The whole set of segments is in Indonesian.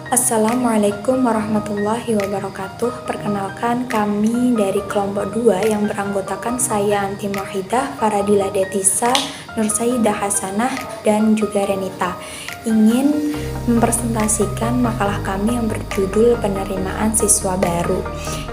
Assalamualaikum warahmatullahi wabarakatuh. Perkenalkan, kami dari kelompok 2 yang beranggotakan saya Anti Muhidah, Faradila Detisa, Nursaidah Hasanah, dan juga Renita, ingin mempresentasikan makalah kami yang berjudul penerimaan siswa baru.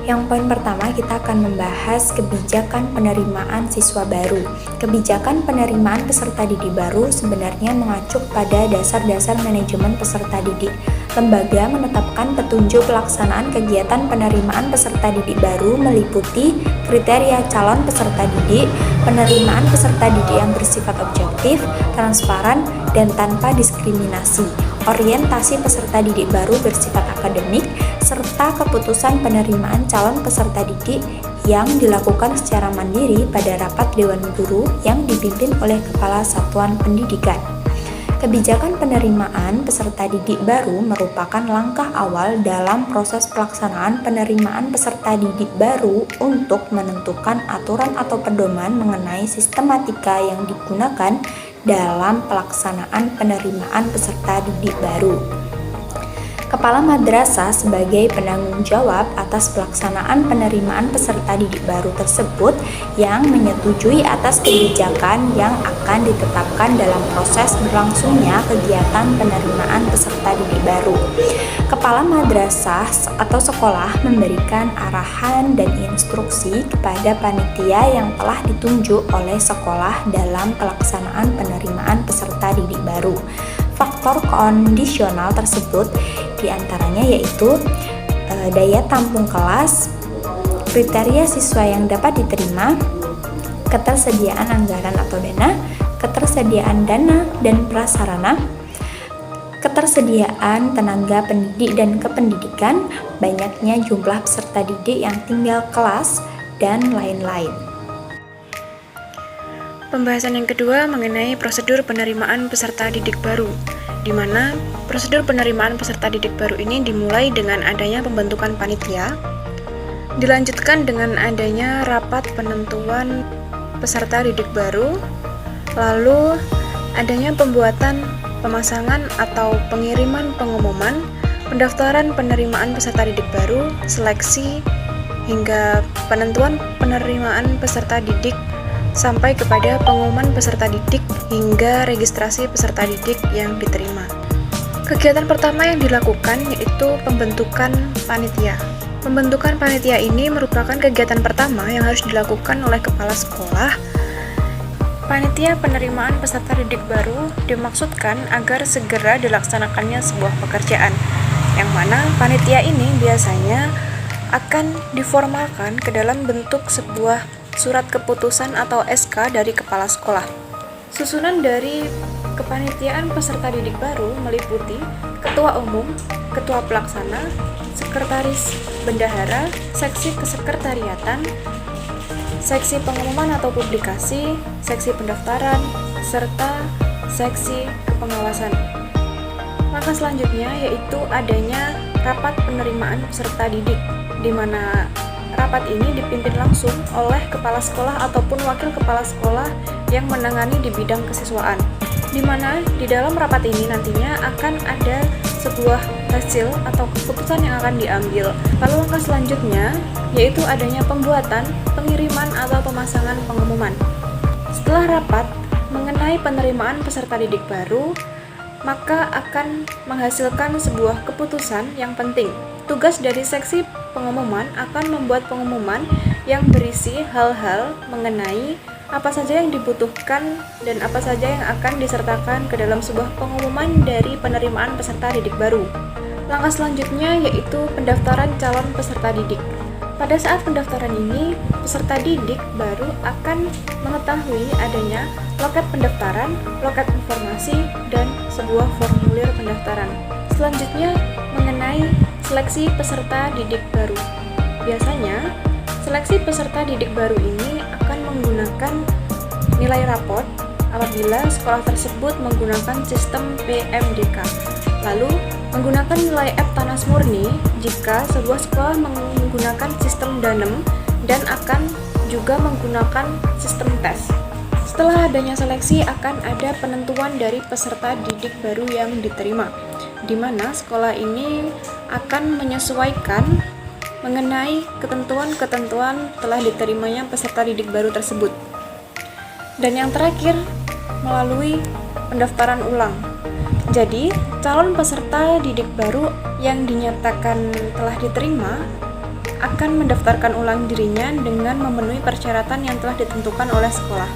Yang poin pertama, kita akan membahas kebijakan penerimaan siswa baru. Kebijakan penerimaan peserta didik baru sebenarnya mengacu pada dasar-dasar manajemen peserta didik. Lembaga menetapkan petunjuk pelaksanaan kegiatan penerimaan peserta didik baru meliputi kriteria calon peserta didik, penerimaan peserta didik yang bersifat objektif, transparan, dan tanpa diskriminasi, orientasi peserta didik baru bersifat akademik, serta keputusan penerimaan calon peserta didik yang dilakukan secara mandiri pada rapat Dewan Guru yang dipimpin oleh Kepala Satuan Pendidikan. Kebijakan penerimaan peserta didik baru merupakan langkah awal dalam proses pelaksanaan penerimaan peserta didik baru untuk menentukan aturan atau pedoman mengenai sistematika yang digunakan dalam pelaksanaan penerimaan peserta didik baru. Kepala madrasah sebagai penanggung jawab atas pelaksanaan penerimaan peserta didik baru tersebut yang menyetujui atas kebijakan yang akan ditetapkan dalam proses berlangsungnya kegiatan penerimaan peserta didik baru. Kepala madrasah atau sekolah memberikan arahan dan instruksi kepada panitia yang telah ditunjuk oleh sekolah dalam pelaksanaan penerimaan peserta didik baru. Faktor kondisional tersebut diantaranya yaitu daya tampung kelas, kriteria siswa yang dapat diterima, ketersediaan anggaran atau dana, ketersediaan dana dan prasarana, ketersediaan tenaga pendidik dan kependidikan, banyaknya jumlah peserta didik yang tinggal kelas, dan lain-lain. Pembahasan yang kedua mengenai prosedur penerimaan peserta didik baru, di mana prosedur penerimaan peserta didik baru ini dimulai dengan adanya pembentukan panitia, dilanjutkan dengan adanya rapat penentuan peserta didik baru, lalu adanya pembuatan pemasangan atau pengiriman pengumuman, pendaftaran penerimaan peserta didik baru, seleksi, hingga penentuan penerimaan peserta didik sampai kepada pengumuman peserta didik hingga registrasi peserta didik yang diterima. Kegiatan pertama yang dilakukan yaitu pembentukan panitia. Pembentukan panitia ini merupakan kegiatan pertama yang harus dilakukan oleh kepala sekolah. Panitia penerimaan peserta didik baru dimaksudkan agar segera dilaksanakannya sebuah pekerjaan, yang mana panitia ini biasanya akan diformalkan ke dalam bentuk sebuah surat keputusan atau SK dari kepala sekolah. Susunan dari kepanitiaan peserta didik baru meliputi ketua umum, ketua pelaksana, sekretaris bendahara, seksi kesekretariatan, seksi pengumuman atau publikasi, seksi pendaftaran, serta seksi kepengawasan. Maka selanjutnya yaitu adanya rapat penerimaan peserta didik, di mana rapat ini dipimpin langsung oleh kepala sekolah ataupun wakil kepala sekolah yang menangani di bidang kesiswaan, di mana di dalam rapat ini nantinya akan ada sebuah hasil atau keputusan yang akan diambil. Lalu langkah selanjutnya yaitu adanya pembuatan, pengiriman atau pemasangan pengumuman. Setelah rapat mengenai penerimaan peserta didik baru, maka akan menghasilkan sebuah keputusan yang penting. Tugas dari seksi pengumuman akan membuat pengumuman yang berisi hal-hal mengenai apa saja yang dibutuhkan dan apa saja yang akan disertakan ke dalam sebuah pengumuman dari penerimaan peserta didik baru. Langkah selanjutnya yaitu pendaftaran calon peserta didik. Pada saat pendaftaran ini, peserta didik baru akan mengetahui adanya loket pendaftaran, loket informasi, dan sebuah formulir pendaftaran. Selanjutnya, mengenai seleksi peserta didik baru. Biasanya, seleksi peserta didik baru ini akan menggunakan nilai raport apabila sekolah tersebut menggunakan sistem PMDK. Lalu, menggunakan nilai Eptanas murni jika sebuah sekolah menggunakan sistem Danem dan akan juga menggunakan sistem tes. Setelah adanya seleksi akan ada penentuan dari peserta didik baru yang diterima. di mana sekolah ini akan menyesuaikan mengenai ketentuan-ketentuan telah diterimanya peserta didik baru tersebut. Dan yang terakhir, melalui pendaftaran ulang. Jadi, calon peserta didik baru yang dinyatakan telah diterima akan mendaftarkan ulang dirinya dengan memenuhi persyaratan yang telah ditentukan oleh sekolah.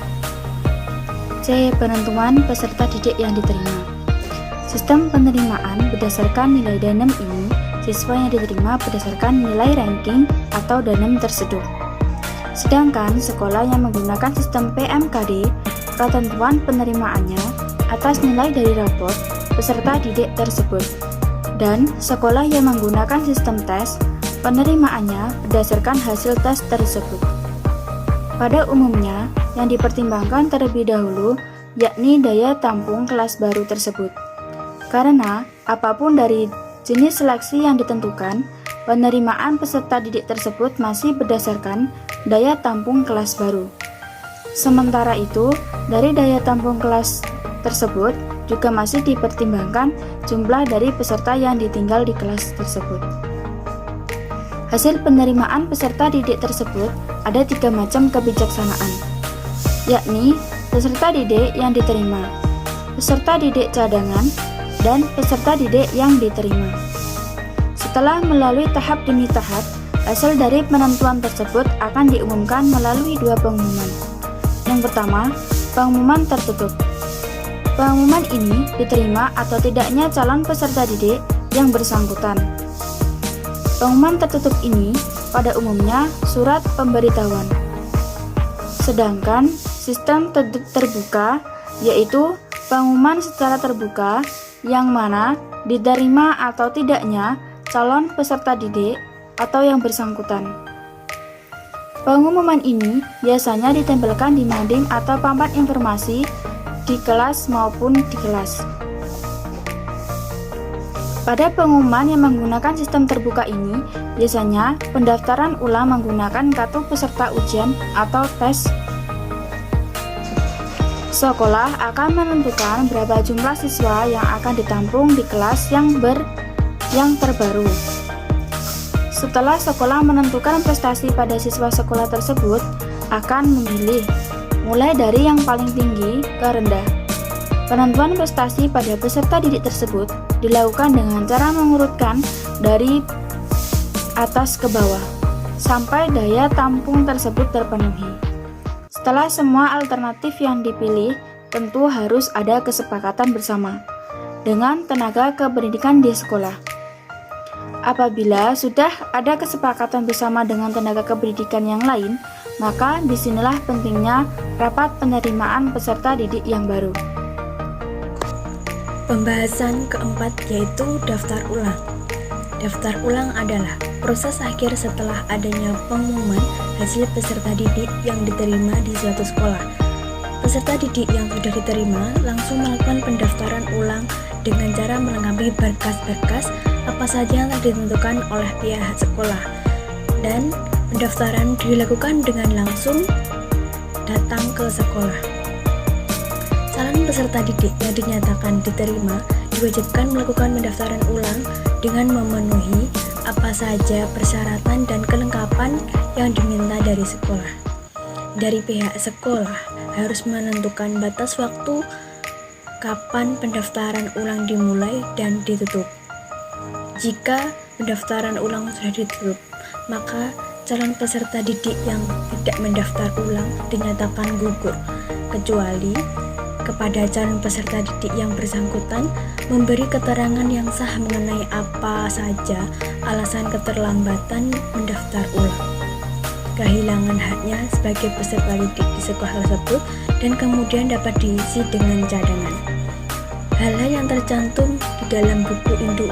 C. Penentuan peserta didik yang diterima. Sistem penerimaan berdasarkan nilai Danem ini, siswa yang diterima berdasarkan nilai ranking atau Danem terseduh. Sedangkan sekolah yang menggunakan sistem PMKD, ketentuan penerimaannya atas nilai dari raport peserta didik tersebut. Dan sekolah yang menggunakan sistem tes, penerimaannya berdasarkan hasil tes tersebut. Pada umumnya, yang dipertimbangkan terlebih dahulu yakni daya tampung kelas baru tersebut. Karena apapun dari jenis seleksi yang ditentukan, penerimaan peserta didik tersebut masih berdasarkan daya tampung kelas baru. Sementara itu, dari daya tampung kelas tersebut juga masih dipertimbangkan jumlah dari peserta yang ditinggal di kelas tersebut. Hasil penerimaan peserta didik tersebut ada 3 macam kebijaksanaan, yakni peserta didik yang diterima, peserta didik cadangan, dan peserta didik yang diterima. Setelah melalui tahap demi tahap, hasil dari penentuan tersebut akan diumumkan melalui 2 pengumuman. Yang pertama, pengumuman tertutup. Pengumuman ini diterima atau tidaknya calon peserta didik yang bersangkutan. Pengumuman tertutup ini pada umumnya surat pemberitahuan. Sedangkan sistem terbuka yaitu pengumuman secara terbuka yang mana diterima atau tidaknya calon peserta didik atau yang bersangkutan. Pengumuman ini biasanya ditempelkan di mading atau papan informasi di kelas maupun di kelas. Pada pengumuman yang menggunakan sistem terbuka ini, biasanya pendaftaran ulang menggunakan kartu peserta ujian atau tes. Sekolah akan menentukan berapa jumlah siswa yang akan ditampung di kelas yang terbaru. Setelah sekolah menentukan prestasi pada siswa sekolah tersebut, akan memilih mulai dari yang paling tinggi ke rendah. Penentuan prestasi pada peserta didik tersebut dilakukan dengan cara mengurutkan dari atas ke bawah sampai daya tampung tersebut terpenuhi. Setelah semua alternatif yang dipilih, tentu harus ada kesepakatan bersama dengan tenaga kependidikan di sekolah. Apabila sudah ada kesepakatan bersama dengan tenaga kependidikan yang lain, maka disinilah pentingnya rapat penerimaan peserta didik yang baru. Pembahasan keempat yaitu daftar ulang. Daftar ulang adalah proses akhir setelah adanya pengumuman hasil peserta didik yang diterima di suatu sekolah. Peserta didik yang sudah diterima langsung melakukan pendaftaran ulang dengan cara melengkapi berkas-berkas apa saja yang telah ditentukan oleh pihak sekolah, dan pendaftaran dilakukan dengan langsung datang ke sekolah. Calon peserta didik yang dinyatakan diterima diwajibkan melakukan pendaftaran ulang dengan memenuhi apa saja persyaratan dan kelengkapan yang diminta dari sekolah. Dari pihak sekolah harus menentukan batas waktu kapan pendaftaran ulang dimulai dan ditutup. Jika pendaftaran ulang sudah ditutup, maka calon peserta didik yang tidak mendaftar ulang dinyatakan gugur, kecuali kepada calon peserta didik yang bersangkutan memberi keterangan yang sah mengenai apa saja alasan keterlambatan mendaftar ulang, kehilangan haknya sebagai peserta didik di sekolah tersebut, dan kemudian dapat diisi dengan cadangan. Hal-hal yang tercantum di dalam buku induk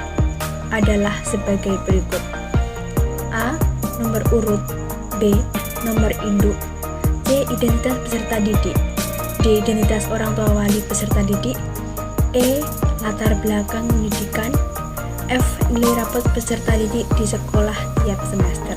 adalah sebagai berikut: A. Nomor urut, B. Nomor induk, C. Identitas peserta didik, D. Identitas orang tua wali peserta didik, E. Latar belakang pendidikan, F. Nilai rapot peserta didik di sekolah tiap semester.